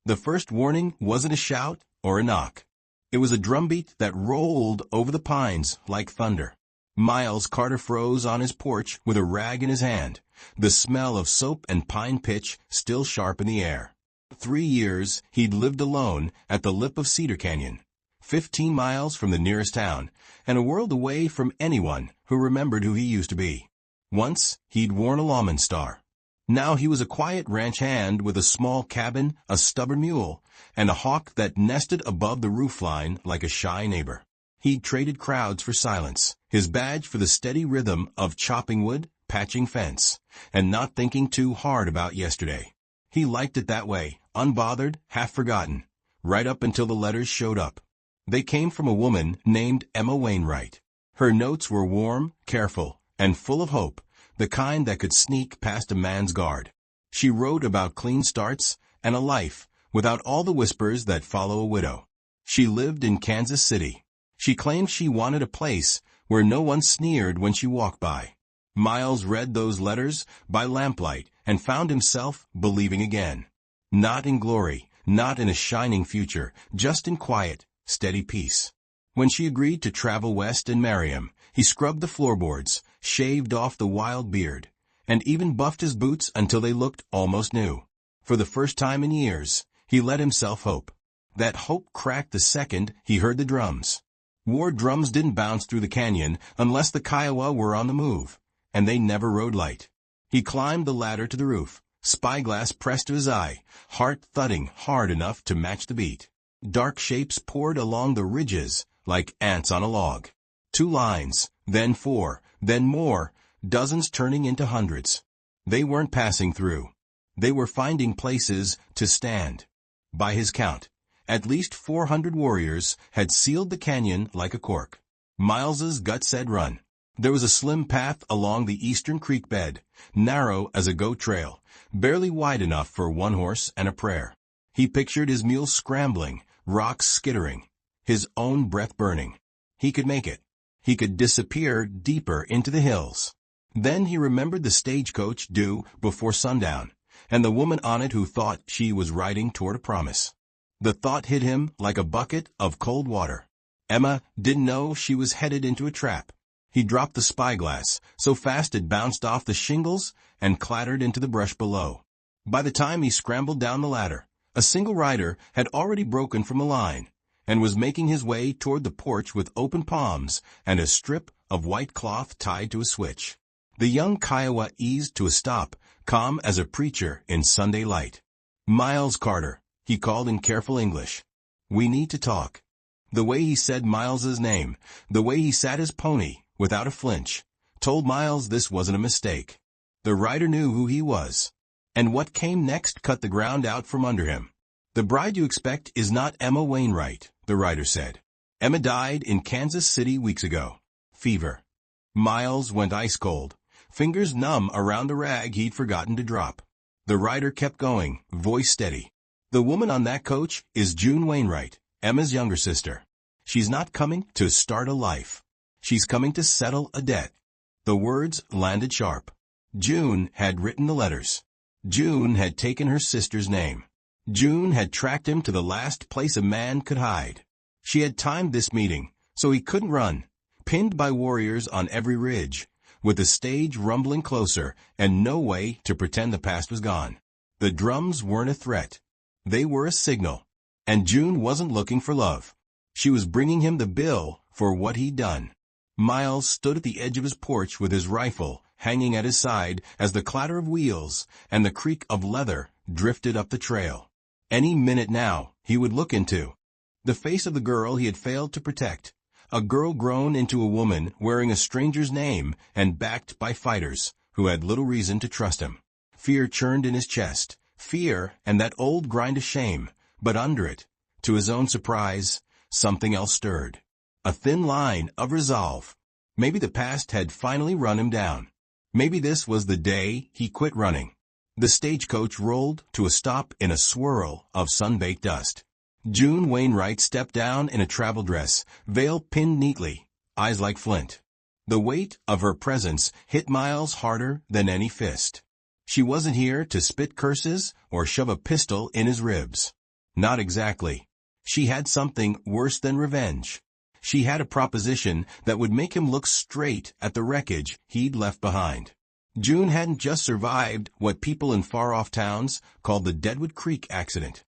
The first warning wasn't a shout or a knock. It was a drumbeat that rolled over the pines like thunder. Miles Carter froze on his porch with a rag in his hand, the smell of soap and pine pitch still sharp in the air. 3 years he'd lived alone at the lip of Cedar Canyon, 15 miles from the nearest town, and a world away from anyone who remembered who he used to be. Once he'd worn a lawman star. Now he was a quiet ranch hand with a small cabin, a stubborn mule, and a hawk that nested above the roofline like a shy neighbor. He'd traded crowds for silence, his badge for the steady rhythm of chopping wood, patching fence, and not thinking too hard about yesterday. He liked it that way, unbothered, half forgotten, right up until the letters showed up. They came from a woman named Emma Wainwright. Her notes were warm, careful, and full of hope, the kind that could sneak past a man's guard. She wrote about clean starts and a life without all the whispers that follow a widow. She lived in Kansas City. She claimed she wanted a place where no one sneered when she walked by. Miles read those letters by lamplight and found himself believing again. Not in glory, not in a shining future, just in quiet, steady peace. When she agreed to travel west and marry him, he scrubbed the floorboards, shaved off the wild beard, and even buffed his boots until they looked almost new. For the first time in years, he let himself hope. That hope cracked the second he heard the drums. War drums didn't bounce through the canyon unless the Kiowa were on the move, and they never rode light. He climbed the ladder to the roof, spyglass pressed to his eye, heart thudding hard enough to match the beat. Dark shapes poured along the ridges like ants on a log. 2 lines, then 4, then more, dozens turning into hundreds. They weren't passing through. They were finding places to stand. By his count, at least 400 warriors had sealed the canyon like a cork. Miles's gut said run. There was a slim path along the eastern creek bed, narrow as a goat trail, barely wide enough for 1 horse and a prayer. He pictured his mule scrambling, rocks skittering, his own breath burning. He could make it. He could disappear deeper into the hills. Then he remembered the stagecoach due before sundown, and the woman on it who thought she was riding toward a promise. The thought hit him like a bucket of cold water. Emma didn't know she was headed into a trap. He dropped the spyglass so fast it bounced off the shingles and clattered into the brush below. By the time he scrambled down the ladder, a single rider had already broken from the line and was making his way toward the porch with open palms and a strip of white cloth tied to a switch. The young Kiowa eased to a stop, calm as a preacher in Sunday light. "Miles Carter," he called in careful English. "We need to talk." The way he said Miles's name, the way he sat his pony without a flinch, told Miles this wasn't a mistake. The rider knew who he was. And what came next cut the ground out from under him. "The bride you expect is not Emma Wainwright," the rider said. "Emma died in Kansas City weeks ago. Fever." Miles went ice cold, fingers numb around the rag he'd forgotten to drop. The rider kept going, voice steady. "The woman on that coach is June Wainwright, Emma's younger sister. She's not coming to start a life. She's coming to settle a debt." The words landed sharp. June had written the letters. June had taken her sister's name. June had tracked him to the last place a man could hide. She had timed this meeting so he couldn't run, pinned by warriors on every ridge, with the stage rumbling closer and no way to pretend the past was gone. The drums weren't a threat. They were a signal. And June wasn't looking for love. She was bringing him the bill for what he'd done. Miles stood at the edge of his porch with his rifle hanging at his side as the clatter of wheels and the creak of leather drifted up the trail. Any minute now, he would look into the face of the girl he had failed to protect, a girl grown into a woman wearing a stranger's name and backed by fighters who had little reason to trust him. Fear churned in his chest, fear and that old grind of shame, but under it, to his own surprise, something else stirred. A thin line of resolve. Maybe the past had finally run him down. Maybe this was the day he quit running. The stagecoach rolled to a stop in a swirl of sun-baked dust. June Wainwright stepped down in a travel dress, veil pinned neatly, eyes like flint. The weight of her presence hit Miles harder than any fist. She wasn't here to spit curses or shove a pistol in his ribs. Not exactly. She had something worse than revenge. She had a proposition that would make him look straight at the wreckage he'd left behind. June hadn't just survived what people in far-off towns called the Deadwood Creek accident.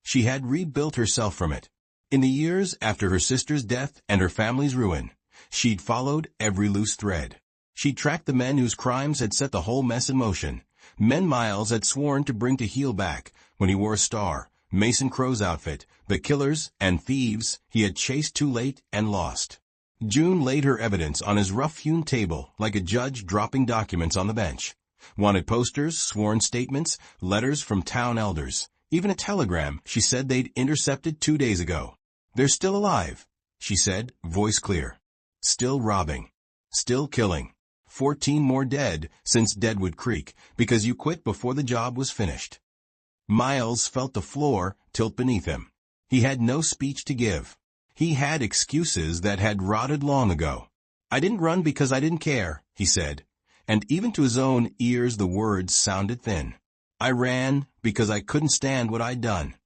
She had rebuilt herself from it. In the years after her sister's death and her family's ruin, she'd followed every loose thread. She'd tracked the men whose crimes had set the whole mess in motion, men Miles had sworn to bring to heel back when he wore a star, Mason Crowe's outfit, the killers and thieves he had chased too late and lost. June laid her evidence on his rough-hewn table like a judge dropping documents on the bench. Wanted posters, sworn statements, letters from town elders, even a telegram she said they'd intercepted 2 days ago. "They're still alive," she said, voice clear. "Still robbing. Still killing. 14 more dead since Deadwood Creek because you quit before the job was finished." Miles felt the floor tilt beneath him. He had no speech to give. He had excuses that had rotted long ago. "I didn't run because I didn't care," he said, and even to his own ears the words sounded thin. "I ran because I couldn't stand what I'd done."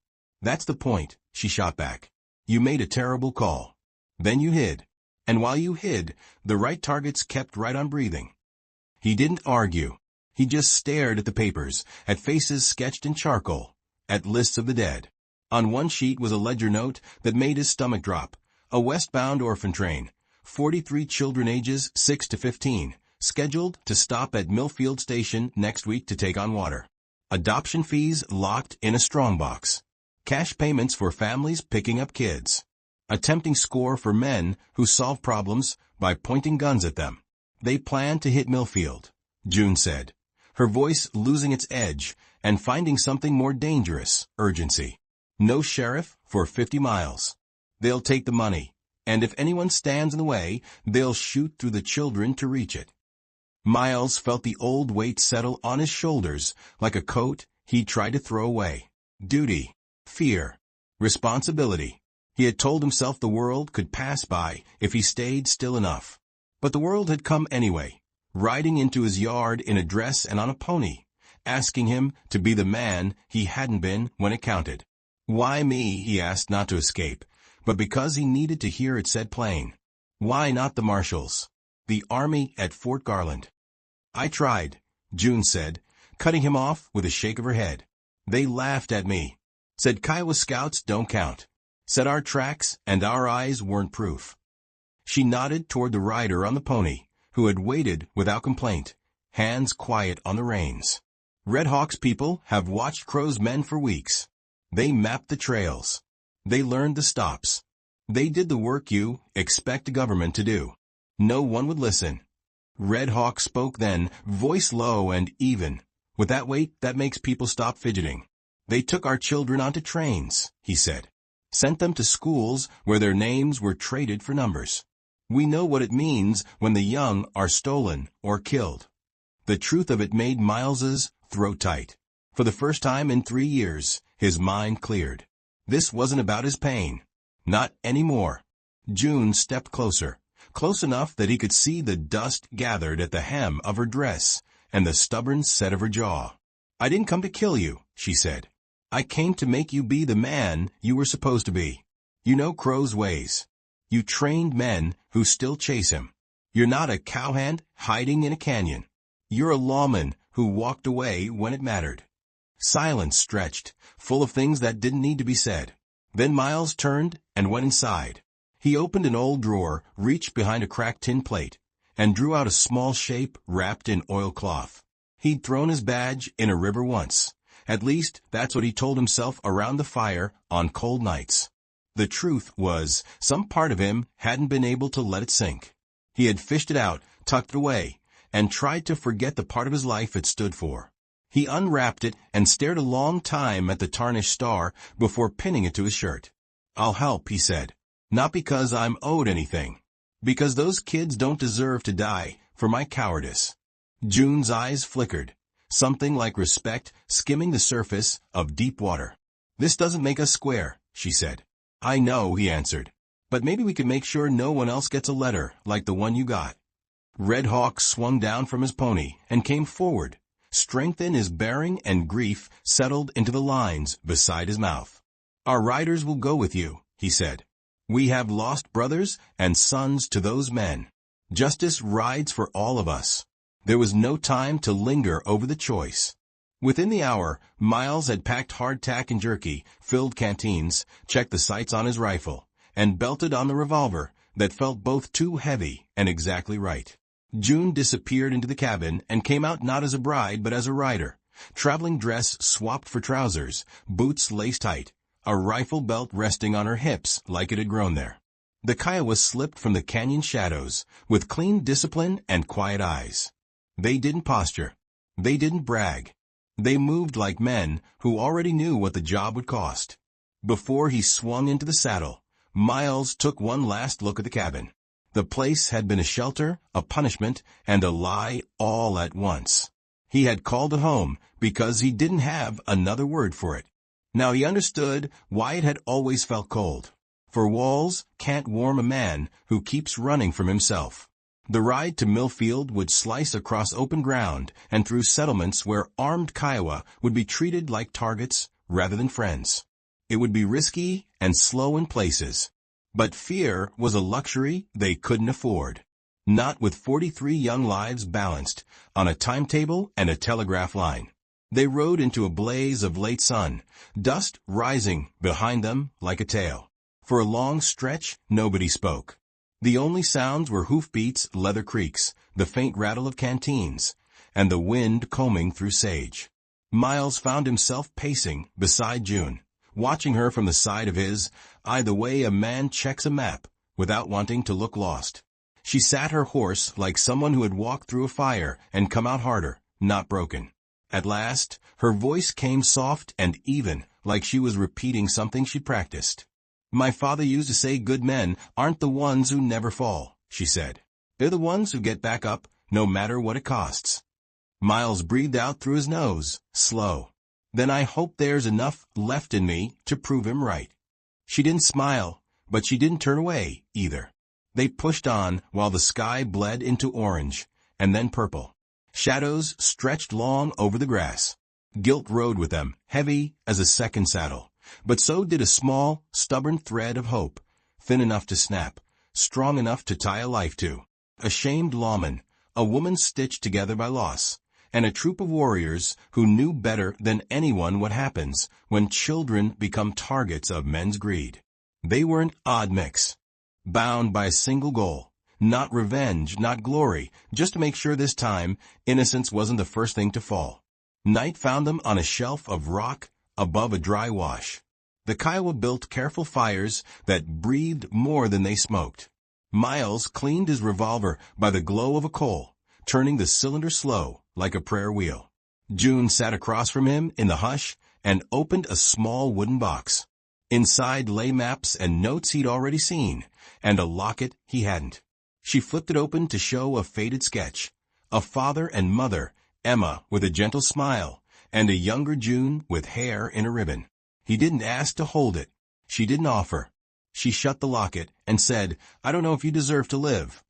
"That's the point," she shot back. "You made a terrible call. Then you hid. And while you hid, the right targets kept right on breathing." He didn't argue. He just stared at the papers, at faces sketched in charcoal, at lists of the dead. On one sheet was a ledger note that made his stomach drop. A westbound orphan train, 43 children ages 6 to 15, scheduled to stop at Milfield Station next week to take on water. Adoption fees locked in a strongbox. Cash payments for families picking up kids. A tempting score for men who solve problems by pointing guns at them. "They plan to hit Milfield," June said, her voice losing its edge and finding something more dangerous, urgency. "No sheriff for 50 miles. They'll take the money, and if anyone stands in the way, they'll shoot through the children to reach it." Miles felt the old weight settle on his shoulders like a coat he tried to throw away. Duty, fear, responsibility. He had told himself the world could pass by if he stayed still enough. But the world had come anyway, riding into his yard in a dress and on a pony, asking him to be the man he hadn't been when it counted. "Why me?" he asked, not to escape, but because he needed to hear it said plain. "Why not the marshals? The army at Fort Garland?" "I tried," June said, cutting him off with a shake of her head. "They laughed at me. Said Kiowa scouts don't count. Said our tracks and our eyes weren't proof." She nodded toward the rider on the pony, who had waited without complaint, hands quiet on the reins. "Red Hawk's people have watched Crowe's men for weeks. They mapped the trails. They learned the stops. They did the work you expect a government to do. No one would listen." Red Hawk spoke then, voice low and even. "With that weight, that makes people stop fidgeting. They took our children onto trains," he said. "Sent them to schools where their names were traded for numbers. We know what it means when the young are stolen or killed." The truth of it made Miles's throat tight. For the first time in 3 years, his mind cleared. This wasn't about his pain. Not anymore. June stepped closer, close enough that he could see the dust gathered at the hem of her dress and the stubborn set of her jaw. "I didn't come to kill you," she said. "I came to make you be the man you were supposed to be. You know Crowe's ways. You trained men who still chase him. You're not a cowhand hiding in a canyon. You're a lawman who walked away when it mattered." Silence stretched, full of things that didn't need to be said. Then Miles turned and went inside. He opened an old drawer, reached behind a cracked tin plate, and drew out a small shape wrapped in oilcloth. He'd thrown his badge in a river once. At least, that's what he told himself around the fire on cold nights. The truth was, some part of him hadn't been able to let it sink. He had fished it out, tucked it away, and tried to forget the part of his life it stood for. He unwrapped it and stared a long time at the tarnished star before pinning it to his shirt. "I'll help," he said. "Not because I'm owed anything. Because those kids don't deserve to die for my cowardice." June's eyes flickered, something like respect skimming the surface of deep water. "This doesn't make us square," she said. "I know," he answered. "But maybe we can make sure no one else gets a letter like the one you got." Red Hawk swung down from his pony and came forward. Strength in his bearing and grief settled into the lines beside his mouth. "Our riders will go with you," he said. "We have lost brothers and sons to those men. Justice rides for all of us." There was no time to linger over the choice. Within the hour, Miles had packed hardtack and jerky, filled canteens, checked the sights on his rifle, and belted on the revolver that felt both too heavy and exactly right. June disappeared into the cabin and came out not as a bride but as a rider. Traveling dress swapped for trousers, boots laced tight, a rifle belt resting on her hips like it had grown there. The Kiowa slipped from the canyon shadows with clean discipline and quiet eyes. They didn't posture. They didn't brag. They moved like men who already knew what the job would cost. Before he swung into the saddle, Miles took one last look at the cabin. The place had been a shelter, a punishment, and a lie all at once. He had called it home because he didn't have another word for it. Now he understood why it had always felt cold. For walls can't warm a man who keeps running from himself. The ride to Milfield would slice across open ground and through settlements where armed Kiowa would be treated like targets rather than friends. It would be risky and slow in places. But fear was a luxury they couldn't afford. Not with 43 young lives balanced on a timetable and a telegraph line. They rode into a blaze of late sun, dust rising behind them like a tail. For a long stretch, nobody spoke. The only sounds were hoofbeats, leather creaks, the faint rattle of canteens, and the wind combing through sage. Miles found himself pacing beside June, watching her from the side of his eye the way a man checks a map without wanting to look lost. She sat her horse like someone who had walked through a fire and come out harder, not broken. At last, her voice came soft and even, like she was repeating something she'd practiced. "My father used to say good men aren't the ones who never fall," she said. "They're the ones who get back up, no matter what it costs." Miles breathed out through his nose, slow. "Then I hope there's enough left in me to prove him right." She didn't smile, but she didn't turn away, either. They pushed on while the sky bled into orange, and then purple. Shadows stretched long over the grass. Guilt rode with them, heavy as a second saddle. But so did a small, stubborn thread of hope, thin enough to snap, strong enough to tie a life to. A shamed lawman, a woman stitched together by loss, and a troop of warriors who knew better than anyone what happens when children become targets of men's greed. They were an odd mix, bound by a single goal. Not revenge, not glory, just to make sure this time innocence wasn't the first thing to fall. Night found them on a shelf of rock above a dry wash. The Kiowa built careful fires that breathed more than they smoked. Miles cleaned his revolver by the glow of a coal, turning the cylinder slow, like a prayer wheel. June sat across from him in the hush and opened a small wooden box. Inside lay maps and notes he'd already seen, and a locket he hadn't. She flipped it open to show a faded sketch. A father and mother, Emma with a gentle smile, and a younger June with hair in a ribbon. He didn't ask to hold it. She didn't offer. She shut the locket and said, "I don't know if you deserve to live."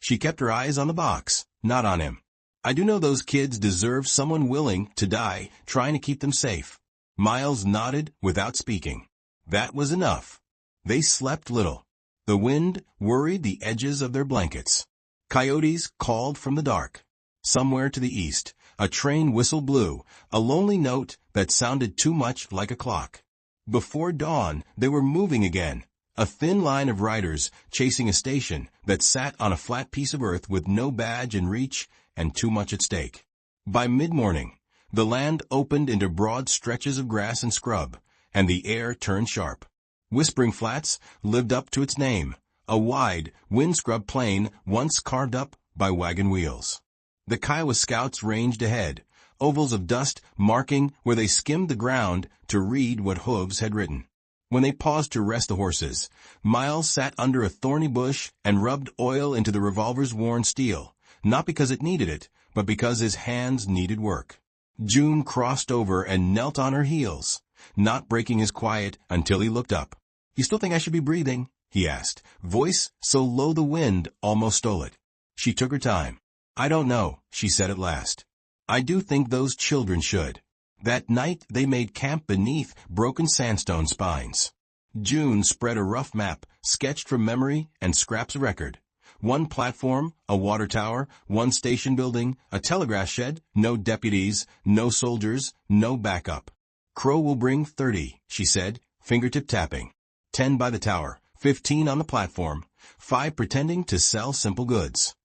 She kept her eyes on the box, not on him. "I do know those kids deserve someone willing to die trying to keep them safe." Miles nodded without speaking. That was enough. They slept little. The wind worried the edges of their blankets. Coyotes called from the dark. Somewhere to the east, a train whistle blew, a lonely note that sounded too much like a clock. Before dawn, they were moving again, a thin line of riders chasing a station that sat on a flat piece of earth with no badge in reach and too much at stake. By mid-morning, the land opened into broad stretches of grass and scrub, and the air turned sharp. Whispering Flats lived up to its name, a wide, wind-scrubbed plain once carved up by wagon wheels. The Kiowa scouts ranged ahead, ovals of dust marking where they skimmed the ground to read what hooves had written. When they paused to rest the horses, Miles sat under a thorny bush and rubbed oil into the revolver's worn steel, not because it needed it, but because his hands needed work. June crossed over and knelt on her heels, not breaking his quiet until he looked up. "You still think I should be breathing?" he asked, voice so low the wind almost stole it. She took her time. "I don't know," she said at last. "I do think those children should." That night they made camp beneath broken sandstone spines. June spread a rough map, sketched from memory and scraps of record. One platform, a water tower, one station building, a telegraph shed, no deputies, no soldiers, no backup. Crowe will bring 30, she said, fingertip tapping. 10 by the tower, 15 on the platform, 5 pretending to sell simple goods.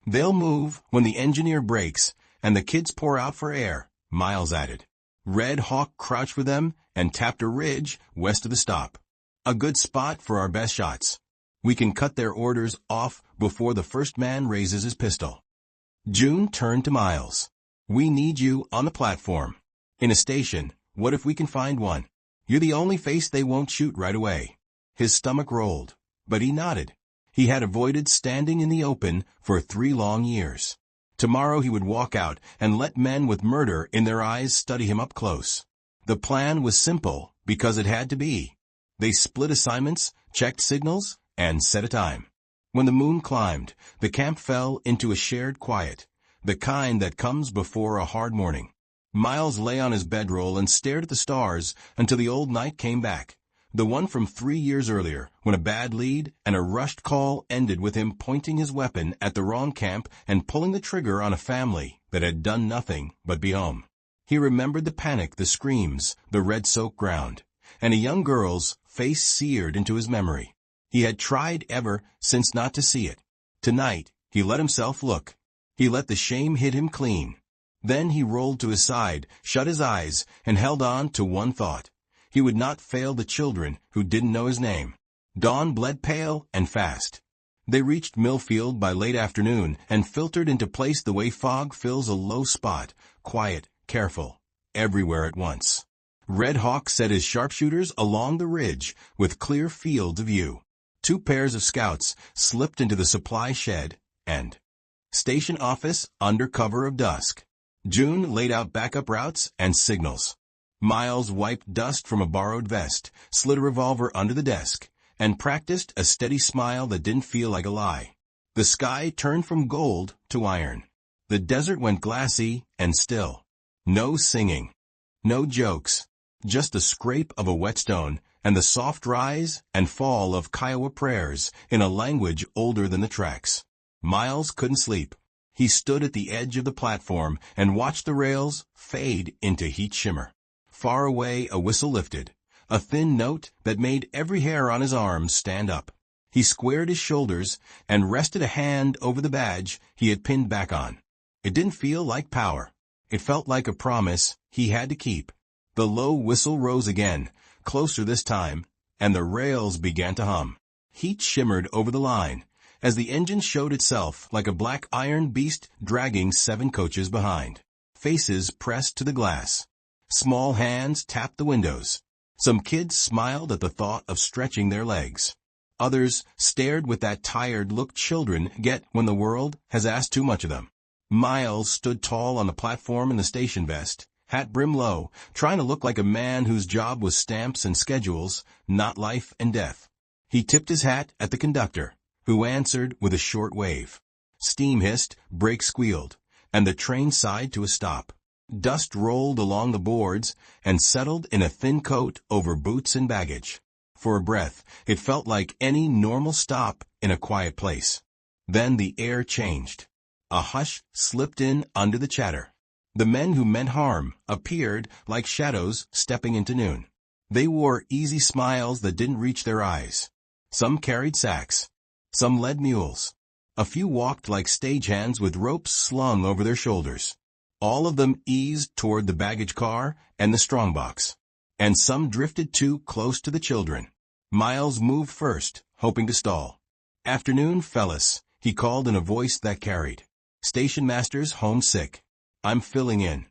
They'll move when the engineer breaks and the kids pour out for air, Miles added. Red Hawk crouched for them and tapped a ridge west of the stop. A good spot for our best shots. We can cut their orders off before the first man raises his pistol. June turned to Miles. We need you on the platform. In a station, what if we can find one? You're the only face they won't shoot right away. His stomach rolled, but he nodded. He had avoided standing in the open for 3 long years. Tomorrow he would walk out and let men with murder in their eyes study him up close. The plan was simple because it had to be. They split assignments, checked signals, and set a time. When the moon climbed, the camp fell into a shared quiet, the kind that comes before a hard morning. Miles lay on his bedroll and stared at the stars until the old night came back. The one from 3 years earlier, when a bad lead and a rushed call ended with him pointing his weapon at the wrong camp and pulling the trigger on a family that had done nothing but be home. He remembered the panic, the screams, the red-soaked ground, and a young girl's face seared into his memory. He had tried ever since not to see it. Tonight, he let himself look. He let the shame hit him clean. Then he rolled to his side, shut his eyes, and held on to one thought. He would not fail the children who didn't know his name. Dawn bled pale and fast. They reached Milfield by late afternoon and filtered into place the way fog fills a low spot, quiet, careful, everywhere at once. Red Hawk set his sharpshooters along the ridge with clear field of view. 2 pairs of scouts slipped into the supply shed and station office under cover of dusk. June laid out backup routes and signals. Miles wiped dust from a borrowed vest, slid a revolver under the desk, and practiced a steady smile that didn't feel like a lie. The sky turned from gold to iron. The desert went glassy and still. No singing. No jokes. Just the scrape of a whetstone and the soft rise and fall of Kiowa prayers in a language older than the tracks. Miles couldn't sleep. He stood at the edge of the platform and watched the rails fade into heat shimmer. Far away, a whistle lifted, a thin note that made every hair on his arms stand up. He squared his shoulders and rested a hand over the badge he had pinned back on. It didn't feel like power. It felt like a promise he had to keep. The low whistle rose again, closer this time, and the rails began to hum. Heat shimmered over the line as the engine showed itself like a black iron beast dragging 7 coaches behind. Faces pressed to the glass. Small hands tapped the windows. Some kids smiled at the thought of stretching their legs. Others stared with that tired look children get when the world has asked too much of them. Miles stood tall on the platform in the station vest, hat brim low, trying to look like a man whose job was stamps and schedules, not life and death. He tipped his hat at the conductor, who answered with a short wave. Steam hissed, brakes squealed, and the train sighed to a stop. Dust rolled along the boards and settled in a thin coat over boots and baggage. For a breath, it felt like any normal stop in a quiet place. Then the air changed. A hush slipped in under the chatter. The men who meant harm appeared like shadows stepping into noon. They wore easy smiles that didn't reach their eyes. Some carried sacks. Some led mules. A few walked like stagehands with ropes slung over their shoulders. All of them eased toward the baggage car and the strongbox. And some drifted too close to the children. Miles moved first, hoping to stall. "Afternoon, fellas," he called in a voice that carried. "Station master's homesick. I'm filling in."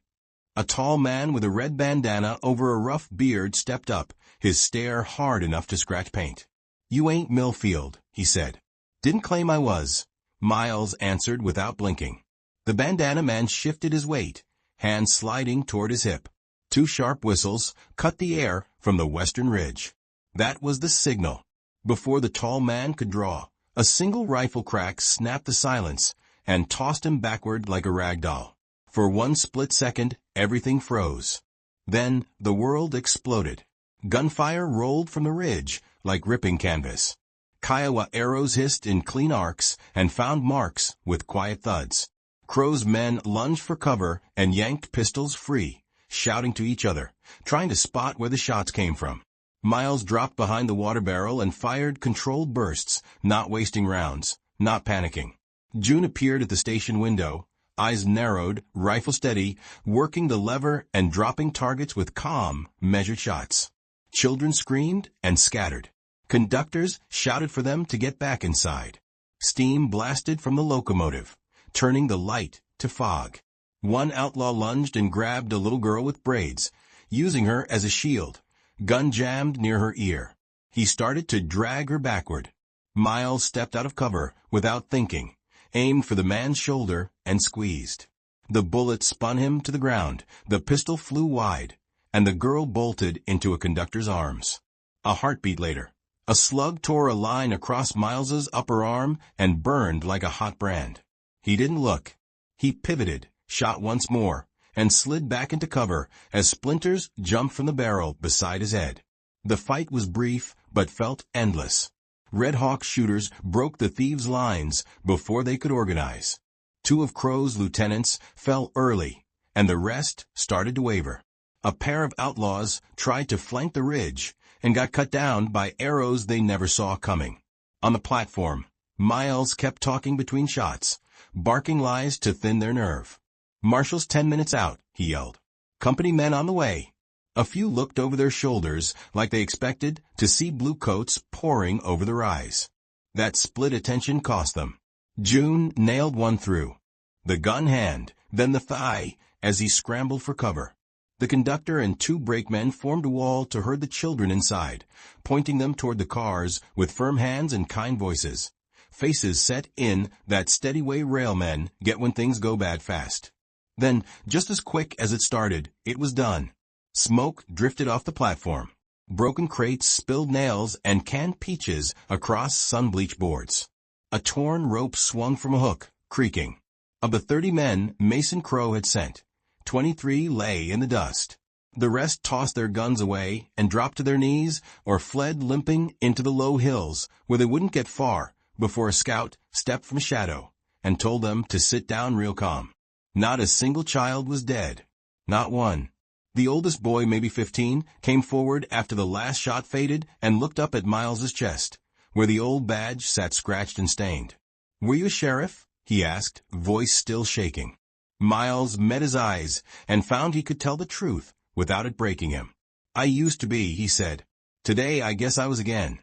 A tall man with a red bandana over a rough beard stepped up, his stare hard enough to scratch paint. "You ain't Milfield," he said. "Didn't claim I was," Miles answered without blinking. The bandana man shifted his weight, hands sliding toward his hip. 2 sharp whistles cut the air from the western ridge. That was the signal. Before the tall man could draw, a single rifle crack snapped the silence and tossed him backward like a rag doll. For one split second, everything froze. Then the world exploded. Gunfire rolled from the ridge like ripping canvas. Kiowa arrows hissed in clean arcs and found marks with quiet thuds. Crowe's men lunged for cover and yanked pistols free, shouting to each other, trying to spot where the shots came from. Miles dropped behind the water barrel and fired controlled bursts, not wasting rounds, not panicking. June appeared at the station window, eyes narrowed, rifle steady, working the lever and dropping targets with calm, measured shots. Children screamed and scattered. Conductors shouted for them to get back inside. Steam blasted from the locomotive, turning the light to fog. One outlaw lunged and grabbed a little girl with braids, using her as a shield. Gun jammed near her ear. He started to drag her backward. Miles stepped out of cover without thinking, aimed for the man's shoulder, and squeezed. The bullet spun him to the ground, the pistol flew wide, and the girl bolted into a conductor's arms. A heartbeat later, a slug tore a line across Miles's upper arm and burned like a hot brand. He didn't look. He pivoted, shot once more, and slid back into cover as splinters jumped from the barrel beside his head. The fight was brief, but felt endless. Red Hawk shooters broke the thieves' lines before they could organize. 2 of Crowe's lieutenants fell early, and the rest started to waver. A pair of outlaws tried to flank the ridge and got cut down by arrows they never saw coming. On the platform, Miles kept talking between shots, barking lies to thin their nerve. "Marshal's 10 minutes out," he yelled. "Company men on the way." A few looked over their shoulders like they expected to see blue coats pouring over the rise. That split attention cost them. June nailed one through. The gun hand, then the thigh, as he scrambled for cover. The conductor and 2 brakemen formed a wall to herd the children inside, pointing them toward the cars with firm hands and kind voices. Faces set in that steady way railmen get when things go bad fast. Then, just as quick as it started, it was done. Smoke drifted off the platform. Broken crates spilled nails and canned peaches across sun-bleached boards. A torn rope swung from a hook, creaking. Of the 30 men Mason Crowe had sent, 23 lay in the dust. The rest tossed their guns away and dropped to their knees or fled limping into the low hills where they wouldn't get far before a scout stepped from shadow and told them to sit down real calm. Not a single child was dead. Not one. The oldest boy, maybe 15, came forward after the last shot faded and looked up at Miles's chest, where the old badge sat scratched and stained. "Were you a sheriff?" he asked, voice still shaking. Miles met his eyes and found he could tell the truth without it breaking him. "I used to be," he said. "Today I guess I was again."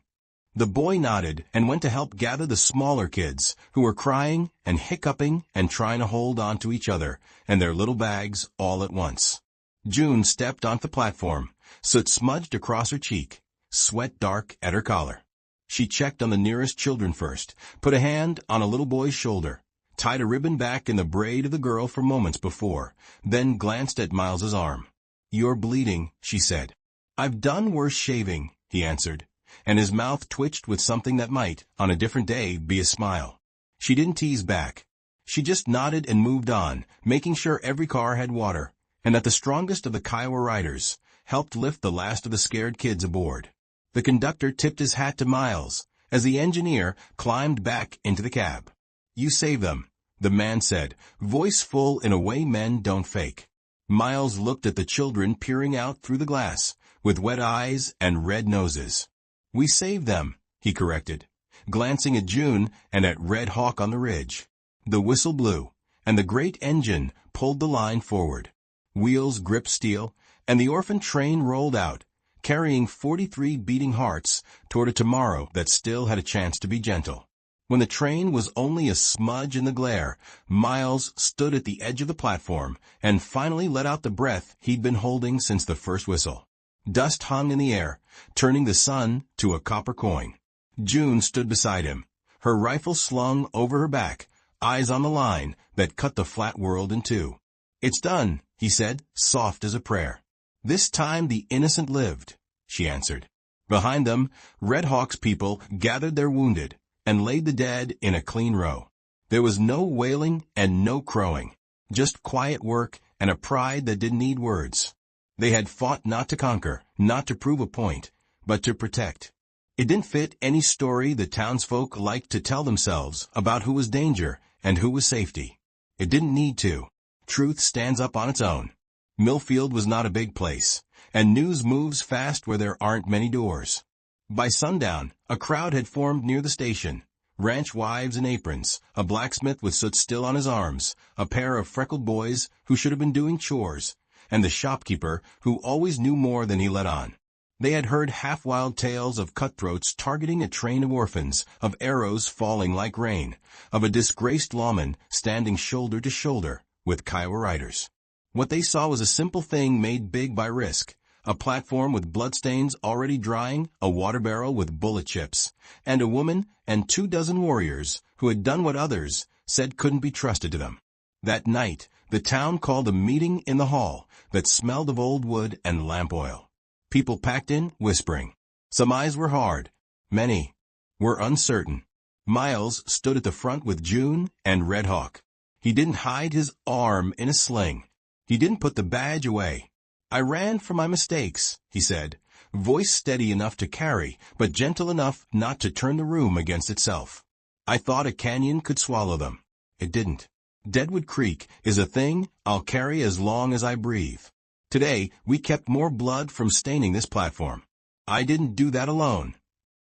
The boy nodded and went to help gather the smaller kids who were crying and hiccuping and trying to hold on to each other and their little bags all at once. June stepped onto the platform, soot smudged across her cheek, sweat dark at her collar. She checked on the nearest children first, put a hand on a little boy's shoulder, tied a ribbon back in the braid of the girl for moments before, then glanced at Miles's arm. "You're bleeding," she said. "I've done worse shaving," he answered, and his mouth twitched with something that might, on a different day, be a smile. She didn't tease back. She just nodded and moved on, making sure every car had water, and that the strongest of the Kiowa riders helped lift the last of the scared kids aboard. The conductor tipped his hat to Miles as the engineer climbed back into the cab. "You saved them," the man said, voice full in a way men don't fake. Miles looked at the children peering out through the glass, with wet eyes and red noses. "We saved them," he corrected, glancing at June and at Red Hawk on the ridge. The whistle blew, and the great engine pulled the line forward. Wheels gripped steel, and the orphan train rolled out, carrying 43 beating hearts toward a tomorrow that still had a chance to be gentle. When the train was only a smudge in the glare, Miles stood at the edge of the platform and finally let out the breath he'd been holding since the first whistle. Dust hung in the air, turning the sun to a copper coin. June stood beside him, her rifle slung over her back, eyes on the line that cut the flat world in two. "It's done," he said, soft as a prayer. "This time the innocent lived," she answered. Behind them, Red Hawk's people gathered their wounded and laid the dead in a clean row. There was no wailing and no crowing, just quiet work and a pride that didn't need words. They had fought not to conquer, not to prove a point, but to protect. It didn't fit any story the townsfolk liked to tell themselves about who was danger and who was safety. It didn't need to. Truth stands up on its own. Milfield was not a big place, and news moves fast where there aren't many doors. By sundown, a crowd had formed near the station. Ranch wives in aprons, a blacksmith with soot still on his arms, a pair of freckled boys who should have been doing chores, and the shopkeeper who always knew more than he let on. They had heard half-wild tales of cutthroats targeting a train of orphans, of arrows falling like rain, of a disgraced lawman standing shoulder to shoulder with Kiowa riders. What they saw was a simple thing made big by risk. A platform with bloodstains already drying, a water barrel with bullet chips, and a woman and 24 warriors who had done what others said couldn't be trusted to them. That night, the town called a meeting in the hall that smelled of old wood and lamp oil. People packed in, whispering. Some eyes were hard. Many were uncertain. Miles stood at the front with June and Red Hawk. He didn't hide his arm in a sling. He didn't put the badge away. "I ran for my mistakes," he said, voice steady enough to carry, but gentle enough not to turn the room against itself. "I thought a canyon could swallow them. It didn't. Deadwood Creek is a thing I'll carry as long as I breathe. Today, we kept more blood from staining this platform. I didn't do that alone."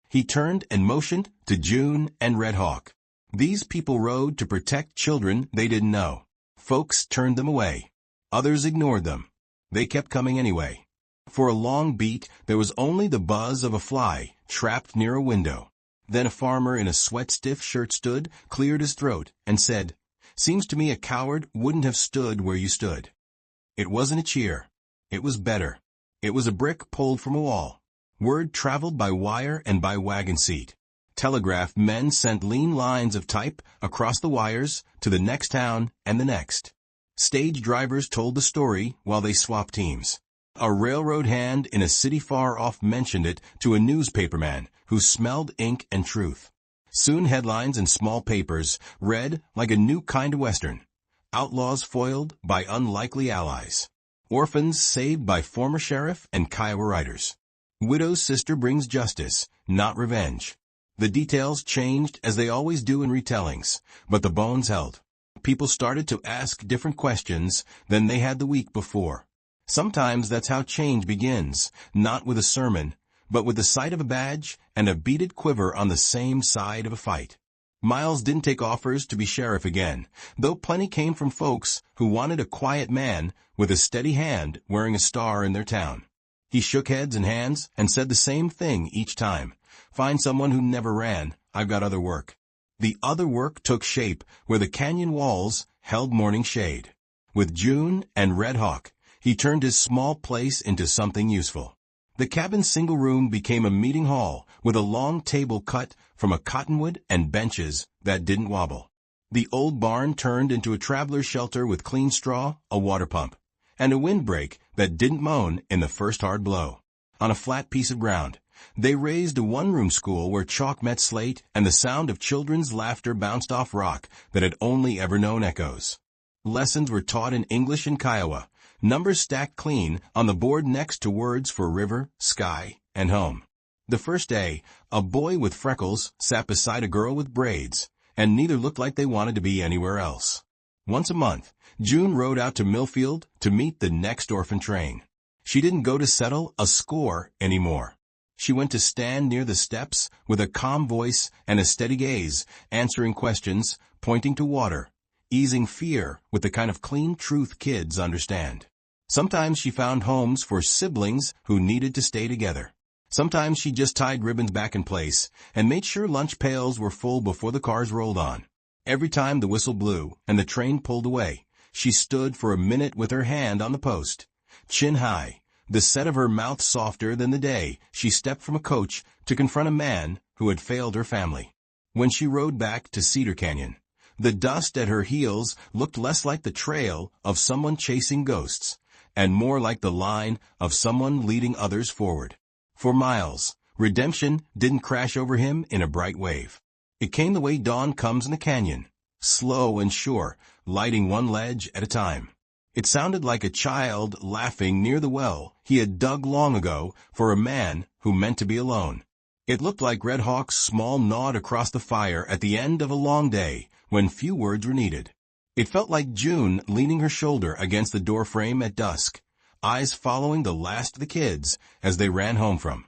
He turned and motioned to June and Red Hawk. These people rode to protect children they didn't know. Folks turned them away. Others ignored them. They kept coming anyway. For a long beat, there was only the buzz of a fly trapped near a window. Then a farmer in a sweat-stiff shirt stood, cleared his throat, and said, "Seems to me a coward wouldn't have stood where you stood." It wasn't a cheer. It was better. It was a brick pulled from a wall. Word traveled by wire and by wagon seat. Telegraph men sent lean lines of type across the wires to the next town and the next. Stage drivers told the story while they swapped teams. A railroad hand in a city far off mentioned it to a newspaperman who smelled ink and truth. Soon headlines in small papers read like a new kind of Western. Outlaws foiled by unlikely allies. Orphans saved by former sheriff and Kiowa riders. Widow's sister brings justice, not revenge. The details changed as they always do in retellings, but the bones held. People started to ask different questions than they had the week before. Sometimes that's how change begins, not with a sermon, but with the sight of a badge and a beaded quiver on the same side of a fight. Miles didn't take offers to be sheriff again, though plenty came from folks who wanted a quiet man with a steady hand wearing a star in their town. He shook heads and hands and said the same thing each time. "Find someone who never ran. I've got other work." The other work took shape where the canyon walls held morning shade. With June and Red Hawk, he turned his small place into something useful. The cabin's single room became a meeting hall with a long table cut from a cottonwood and benches that didn't wobble. The old barn turned into a traveler's shelter with clean straw, a water pump, and a windbreak that didn't moan in the first hard blow. On a flat piece of ground, they raised a one-room school where chalk met slate and the sound of children's laughter bounced off rock that had only ever known echoes. Lessons were taught in English and Kiowa, numbers stacked clean on the board next to words for river, sky, and home. The first day, a boy with freckles sat beside a girl with braids, and neither looked like they wanted to be anywhere else. Once a month, June rode out to Milfield to meet the next orphan train. She didn't go to settle a score anymore. She went to stand near the steps with a calm voice and a steady gaze, answering questions, pointing to water, easing fear with the kind of clean truth kids understand. Sometimes she found homes for siblings who needed to stay together. Sometimes she just tied ribbons back in place and made sure lunch pails were full before the cars rolled on. Every time the whistle blew and the train pulled away, she stood for a minute with her hand on the post, chin high, the set of her mouth softer than the day she stepped from a coach to confront a man who had failed her family. When she rode back to Cedar Canyon, the dust at her heels looked less like the trail of someone chasing ghosts and more like the line of someone leading others forward. For Miles, redemption didn't crash over him in a bright wave. It came the way dawn comes in the canyon, slow and sure, lighting one ledge at a time. It sounded like a child laughing near the well he had dug long ago for a man who meant to be alone. It looked like Red Hawk's small nod across the fire at the end of a long day when few words were needed. It felt like June leaning her shoulder against the doorframe at dusk, eyes following the last of the kids as they ran home from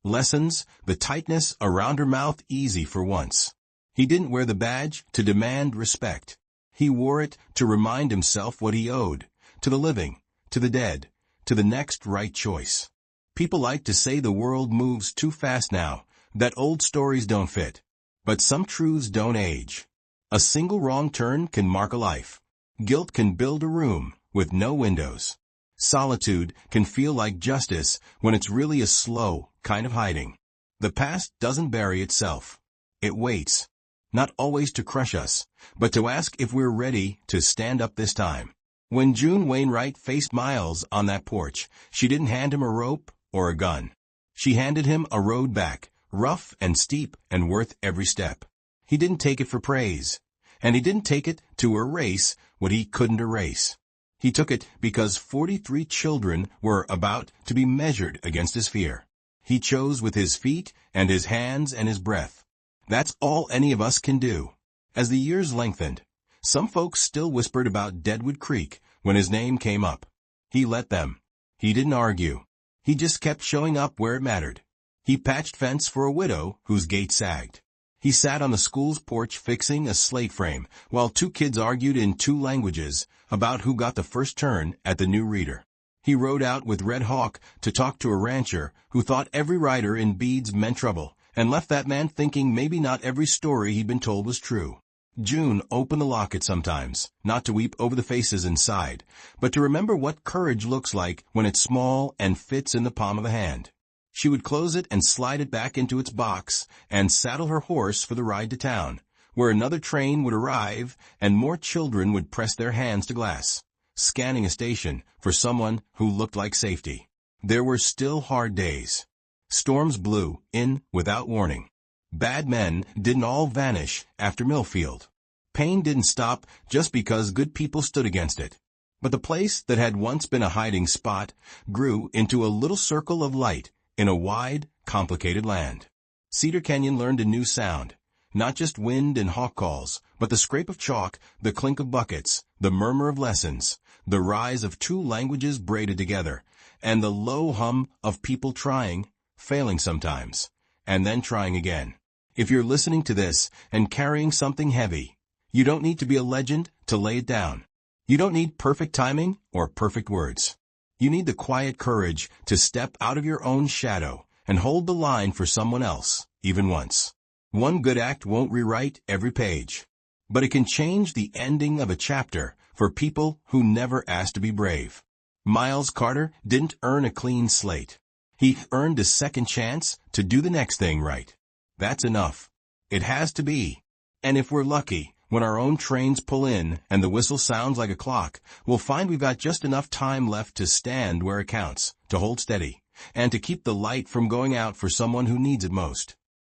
lessons, the tightness around her mouth easy for once. He didn't wear the badge to demand respect. He wore it to remind himself what he owed, to the living, to the dead, to the next right choice. People like to say the world moves too fast now, that old stories don't fit. But some truths don't age. A single wrong turn can mark a life. Guilt can build a room with no windows. Solitude can feel like justice when it's really a slow kind of hiding. The past doesn't bury itself. It waits, not always to crush us, but to ask if we're ready to stand up this time. When June Wainwright faced Miles on that porch, she didn't hand him a rope or a gun. She handed him a road back, rough and steep and worth every step. He didn't take it for praise, and he didn't take it to erase what he couldn't erase. He took it because 43 children were about to be measured against his fear. He chose with his feet and his hands and his breath. That's all any of us can do. As the years lengthened, some folks still whispered about Deadwood Creek when his name came up. He let them. He didn't argue. He just kept showing up where it mattered. He patched fence for a widow whose gate sagged. He sat on the school's porch fixing a slate frame while two kids argued in two languages about who got the first turn at the new reader. He rode out with Red Hawk to talk to a rancher who thought every rider in beads meant trouble, and left that man thinking maybe not every story he'd been told was true. June opened the locket sometimes, not to weep over the faces inside, but to remember what courage looks like when it's small and fits in the palm of the hand. She would close it and slide it back into its box and saddle her horse for the ride to town, where another train would arrive and more children would press their hands to glass, scanning a station for someone who looked like safety. There were still hard days. Storms blew in without warning. Bad men didn't all vanish after Milfield. Pain didn't stop just because good people stood against it. But the place that had once been a hiding spot grew into a little circle of light in a wide, complicated land. Cedar Canyon learned a new sound, not just wind and hawk calls, but the scrape of chalk, the clink of buckets, the murmur of lessons, the rise of two languages braided together, and the low hum of people trying, failing sometimes, and then trying again. If you're listening to this and carrying something heavy, you don't need to be a legend to lay it down. You don't need perfect timing or perfect words. You need the quiet courage to step out of your own shadow and hold the line for someone else, even once. One good act won't rewrite every page, but it can change the ending of a chapter for people who never asked to be brave. Miles Carter didn't earn a clean slate. He earned a second chance to do the next thing right. That's enough. It has to be. And if we're lucky, when our own trains pull in and the whistle sounds like a clock, we'll find we've got just enough time left to stand where it counts, to hold steady, and to keep the light from going out for someone who needs it most.